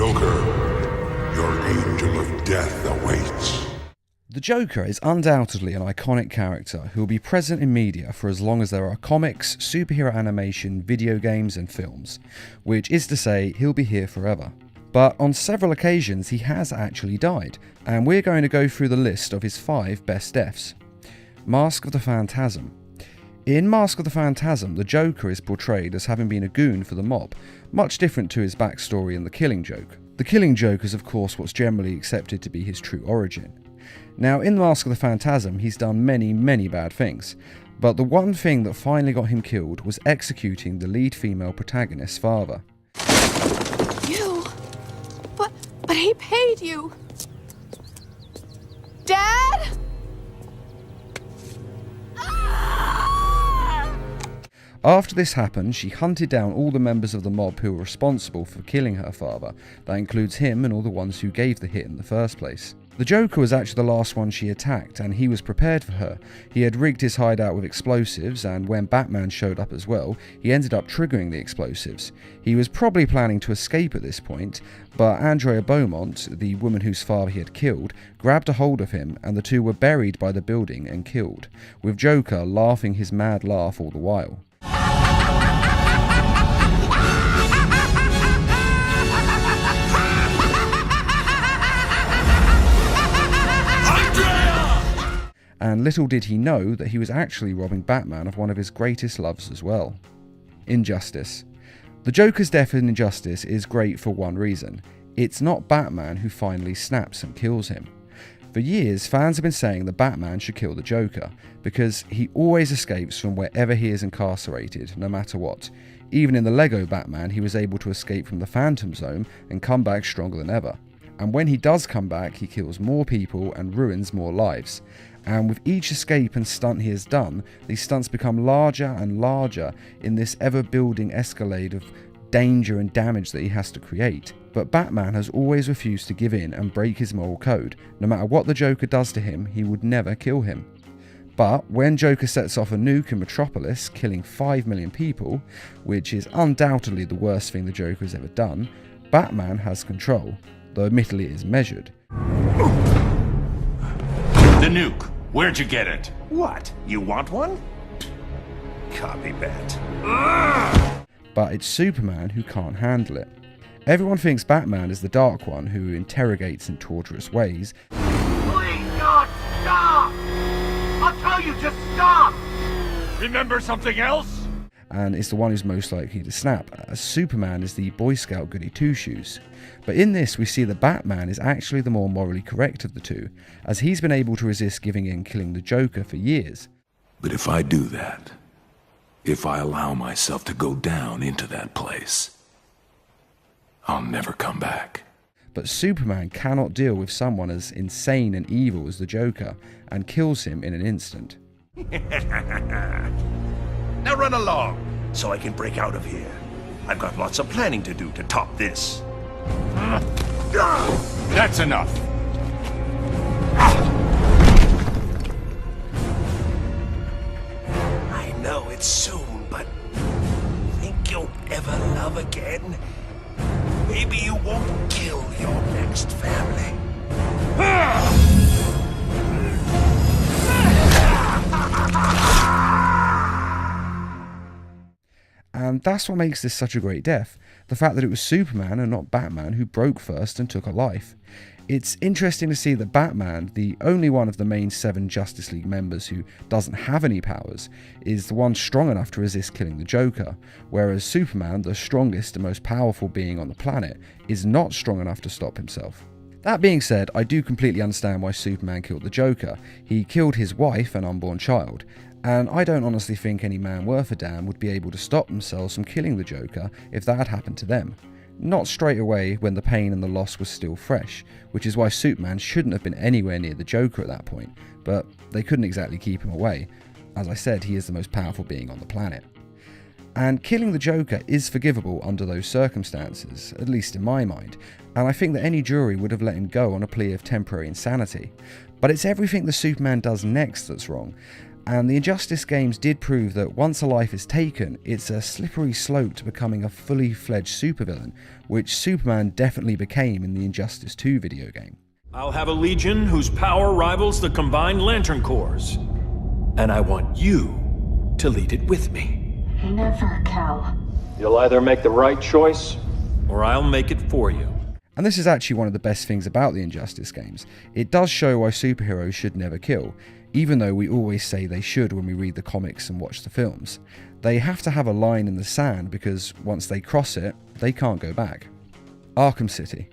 Joker, your angel of death awaits. The Joker is undoubtedly an iconic character who will be present in media for as long as there are comics, superhero animation, video games and films, which is to say he'll be here forever. But on several occasions he has actually died, and we're going to go through the list of his 5 best deaths. Mask of the Phantasm. In Mask of the Phantasm, the Joker is portrayed as having been a goon for the mob, much different to his backstory in The Killing Joke. The Killing Joke is of course what's generally accepted to be his true origin. Now, in Mask of the Phantasm, he's done many bad things, but the one thing that finally got him killed was executing the lead female protagonist's father. You? But he paid you. Dad? After this happened, she hunted down all the members of the mob who were responsible for killing her father. That includes him and all the ones who gave the hit in the first place. The Joker was actually the last one she attacked, and he was prepared for her. He had rigged his hideout with explosives, and when Batman showed up as well, he ended up triggering the explosives. He was probably planning to escape at this point, but Andrea Beaumont, the woman whose father he had killed, grabbed a hold of him, and the two were buried by the building and killed, with Joker laughing his mad laugh all the while. And little did he know that he was actually robbing Batman of one of his greatest loves as well. Injustice. The Joker's death in Injustice is great for one reason. It's not Batman who finally snaps and kills him. For years, fans have been saying that Batman should kill the Joker, because he always escapes from wherever he is incarcerated, no matter what. Even in the Lego Batman, he was able to escape from the Phantom Zone and come back stronger than ever. And when he does come back, he kills more people and ruins more lives. And with each escape and stunt he has done, these stunts become larger and larger in this ever-building escalade of danger and damage that he has to create. But Batman has always refused to give in and break his moral code. No matter what the Joker does to him, he would never kill him. But when Joker sets off a nuke in Metropolis, killing 5 million people, which is undoubtedly the worst thing the Joker has ever done, Batman has control, though admittedly it is measured. The nuke. Where'd you get it? What? You want one? Copy that. But it's Superman who can't handle it. Everyone thinks Batman is the Dark One who interrogates in torturous ways. Please, God, stop! I'll tell you to stop! Remember something else? And is the one who's most likely to snap, as Superman is the Boy Scout goody two-shoes. But in this we see that Batman is actually the more morally correct of the two, as he's been able to resist giving in killing the Joker for years. But if I do that, if I allow myself to go down into that place, I'll never come back. But Superman cannot deal with someone as insane and evil as the Joker, and kills him in an instant. Now run along, so I can break out of here. I've got lots of planning to do to top this. That's enough. I know it's soon, but think you'll ever love again? Maybe you won't kill your next family. And that's what makes this such a great death, the fact that it was Superman and not Batman who broke first and took a life. It's interesting to see that Batman, the only one of the main 7 Justice League members who doesn't have any powers, is the one strong enough to resist killing the Joker, whereas Superman, the strongest and most powerful being on the planet, is not strong enough to stop himself. That being said, I do completely understand why Superman killed the Joker. He killed his wife and unborn child, and I don't honestly think any man worth a damn would be able to stop themselves from killing the Joker if that had happened to them. Not straight away when the pain and the loss was still fresh, which is why Superman shouldn't have been anywhere near the Joker at that point, but they couldn't exactly keep him away. As I said, he is the most powerful being on the planet. And killing the Joker is forgivable under those circumstances, at least in my mind, and I think that any jury would have let him go on a plea of temporary insanity. But it's everything the Superman does next that's wrong, And the Injustice games did prove that once a life is taken, it's a slippery slope to becoming a fully fledged supervillain, which Superman definitely became in the Injustice 2 video game. I'll have a legion whose power rivals the combined Lantern Corps. And I want you to lead it with me. Never, Cal. You'll either make the right choice, or I'll make it for you. And this is actually one of the best things about the Injustice games. It does show why superheroes should never kill, even though we always say they should when we read the comics and watch the films. They have to have a line in the sand because once they cross it, they can't go back. Arkham City.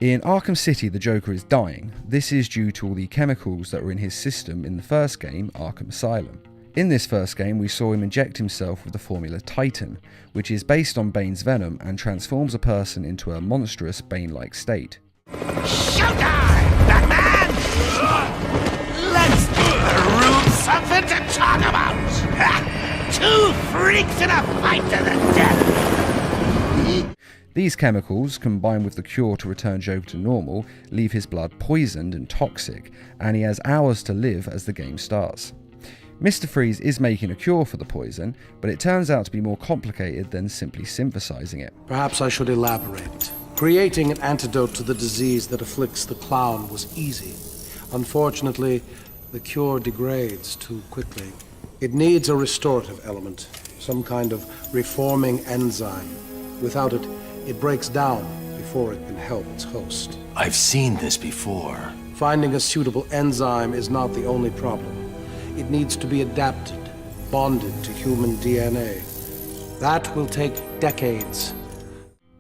In Arkham City, the Joker is dying. This is due to all the chemicals that were in his system in the first game, Arkham Asylum. In this first game, we saw him inject himself with the formula Titan, which is based on Bane's venom and transforms a person into a monstrous Bane-like state. Showtime, Batman! Let's give the room something to talk about! Two freaks in a fight to the death! These chemicals, combined with the cure to return Joker to normal, leave his blood poisoned and toxic, and he has hours to live as the game starts. Mr. Freeze is making a cure for the poison, but it turns out to be more complicated than simply synthesizing it. Perhaps I should elaborate. Creating an antidote to the disease that afflicts the clown was easy. Unfortunately, the cure degrades too quickly. It needs a restorative element, some kind of reforming enzyme. Without it, it breaks down before it can help its host. I've seen this before. Finding a suitable enzyme is not the only problem. It needs to be adapted, bonded to human DNA. That will take decades.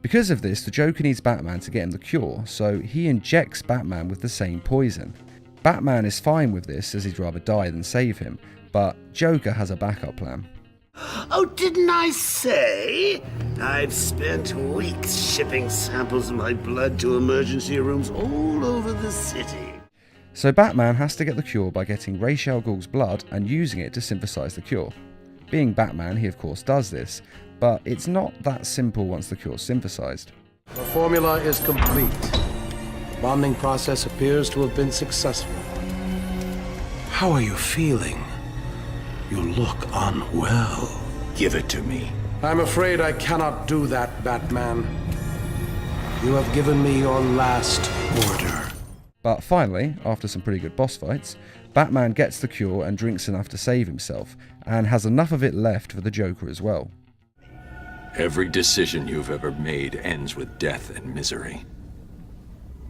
Because of this, the Joker needs Batman to get him the cure, so he injects Batman with the same poison. Batman is fine with this as he'd rather die than save him, but Joker has a backup plan. Oh, didn't I say? I've spent weeks shipping samples of my blood to emergency rooms all over the city. So Batman has to get the cure by getting Ra's al Ghul's blood and using it to synthesize the cure. Being Batman, he of course does this, but it's not that simple once the cure's synthesized. The formula is complete. The bonding process appears to have been successful. How are you feeling? You look unwell. Give it to me. I'm afraid I cannot do that, Batman. You have given me your last order. But finally, after some pretty good boss fights, Batman gets the cure and drinks enough to save himself, and has enough of it left for the Joker as well. Every decision you've ever made ends with death and misery.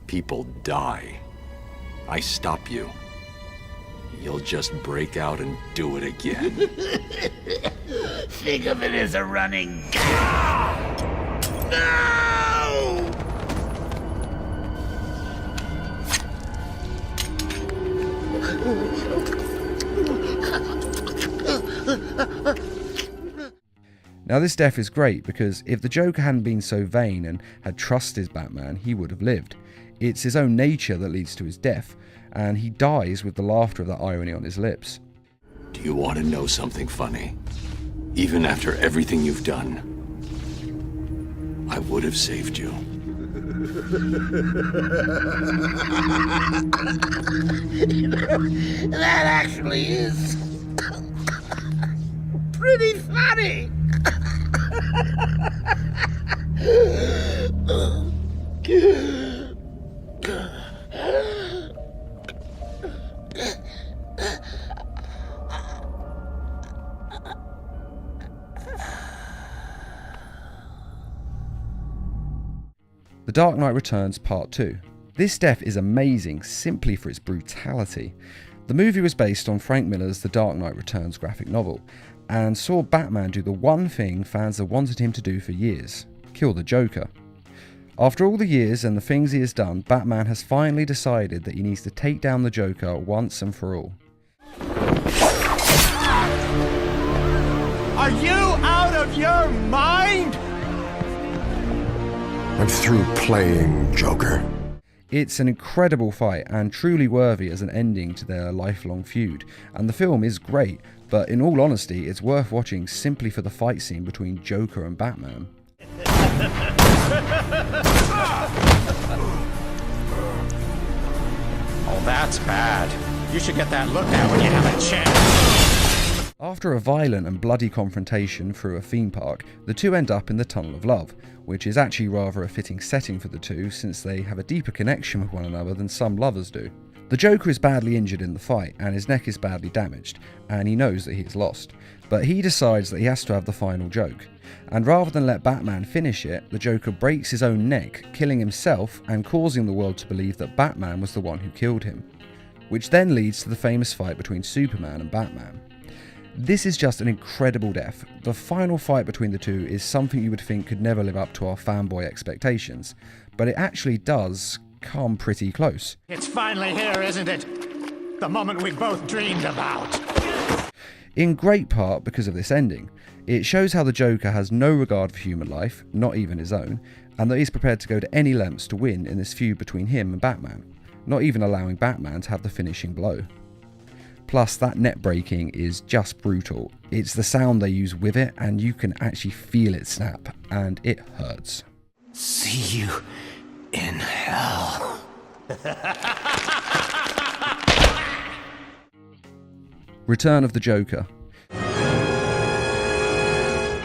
People die. I stop you. You'll just break out and do it again. Think of it as a running gag. No! Now this death is great because if the Joker hadn't been so vain and had trusted Batman, he would have lived. It's his own nature that leads to his death, and he dies with the laughter of that irony on his lips. Do you want to know something funny? Even after everything you've done, I would have saved you. You know, that actually is pretty funny. The Dark Knight Returns Part 2. This death is amazing simply for its brutality. The movie was based on Frank Miller's The Dark Knight Returns graphic novel, and saw Batman do the one thing fans have wanted him to do for years: kill the Joker. After all the years and the things he has done, Batman has finally decided that he needs to take down the Joker once and for all. Are you out of your mind? I'm through playing Joker. It's an incredible fight and truly worthy as an ending to their lifelong feud, and the film is great, but in all honesty it's worth watching simply for the fight scene between Joker and Batman. Oh, that's bad. You should get that looked at when you have a chance. After a violent and bloody confrontation through a theme park, the two end up in the Tunnel of Love, which is actually rather a fitting setting for the two since they have a deeper connection with one another than some lovers do. The Joker is badly injured in the fight and his neck is badly damaged, and he knows that he is lost, but he decides that he has to have the final joke. And rather than let Batman finish it, the Joker breaks his own neck, killing himself and causing the world to believe that Batman was the one who killed him, which then leads to the famous fight between Superman and Batman. This is just an incredible death. The final fight between the two is something you would think could never live up to our fanboy expectations, but it actually does come pretty close. It's finally here, isn't it? The moment we both dreamed about. In great part because of this ending. It shows how the Joker has no regard for human life, not even his own, and that he's prepared to go to any lengths to win in this feud between him and Batman, not even allowing Batman to have the finishing blow. Plus, that net breaking is just brutal. It's the sound they use with it, and you can actually feel it snap, and it hurts. See you in hell. Return of the Joker.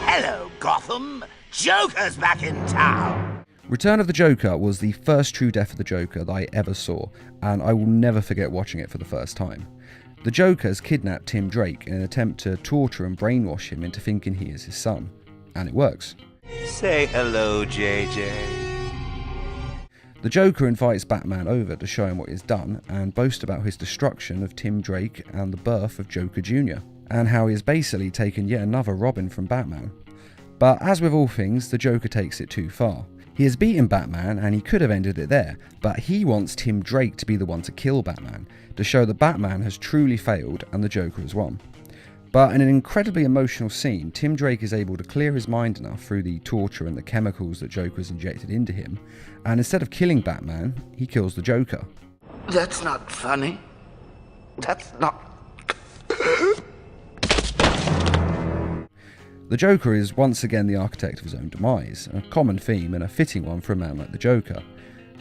Hello, Gotham. Joker's back in town. Return of the Joker was the first true death of the Joker that I ever saw, and I will never forget watching it for the first time. The Joker has kidnapped Tim Drake in an attempt to torture and brainwash him into thinking he is his son, and it works. Say hello, JJ. The Joker invites Batman over to show him what he has done and boast about his destruction of Tim Drake and the birth of Joker Jr., and how he has basically taken yet another Robin from Batman. But as with all things, the Joker takes it too far. He has beaten Batman and he could have ended it there, but he wants Tim Drake to be the one to kill Batman, to show that Batman has truly failed and the Joker has won. But in an incredibly emotional scene, Tim Drake is able to clear his mind enough through the torture and the chemicals that Joker has injected into him, and instead of killing Batman, he kills the Joker. That's not funny. That's not... The Joker is once again the architect of his own demise, a common theme and a fitting one for a man like the Joker.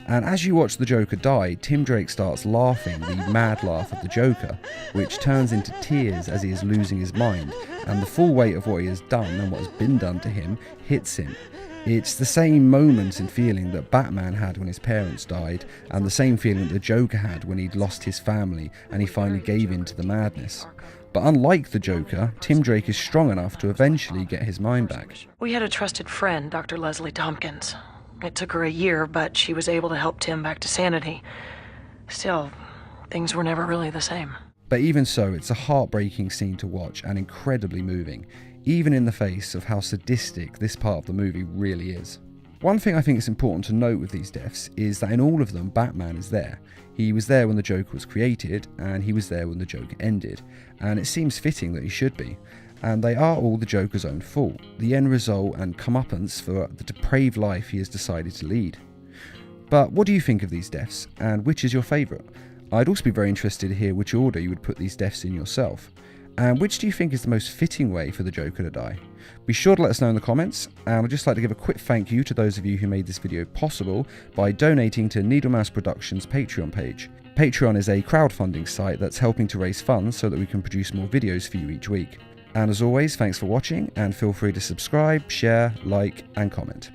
And as you watch the Joker die, Tim Drake starts laughing the mad laugh of the Joker, which turns into tears as he is losing his mind, and the full weight of what he has done and what has been done to him hits him. It's the same moment and feeling that Batman had when his parents died, and the same feeling that the Joker had when he'd lost his family and he finally gave in to the madness. But unlike the Joker, Tim Drake is strong enough to eventually get his mind back. We had a trusted friend, Dr. Leslie Tompkins. It took her a year, but she was able to help Tim back to sanity. Still, things were never really the same. But even so, it's a heartbreaking scene to watch and incredibly moving, even in the face of how sadistic this part of the movie really is. One thing I think is important to note with these deaths is that in all of them, Batman is there. He was there when the Joker was created, and he was there when the Joker ended, and it seems fitting that he should be. And they are all the Joker's own fault, the end result and comeuppance for the depraved life he has decided to lead. But what do you think of these deaths, and which is your favourite? I'd also be very interested to hear which order you would put these deaths in yourself. And which do you think is the most fitting way for the Joker to die? Be sure to let us know in the comments, and I'd just like to give a quick thank you to those of you who made this video possible by donating to Needle Mouse Productions' Patreon page. Patreon is a crowdfunding site that's helping to raise funds so that we can produce more videos for you each week. And as always, thanks for watching, and feel free to subscribe, share, like, and comment.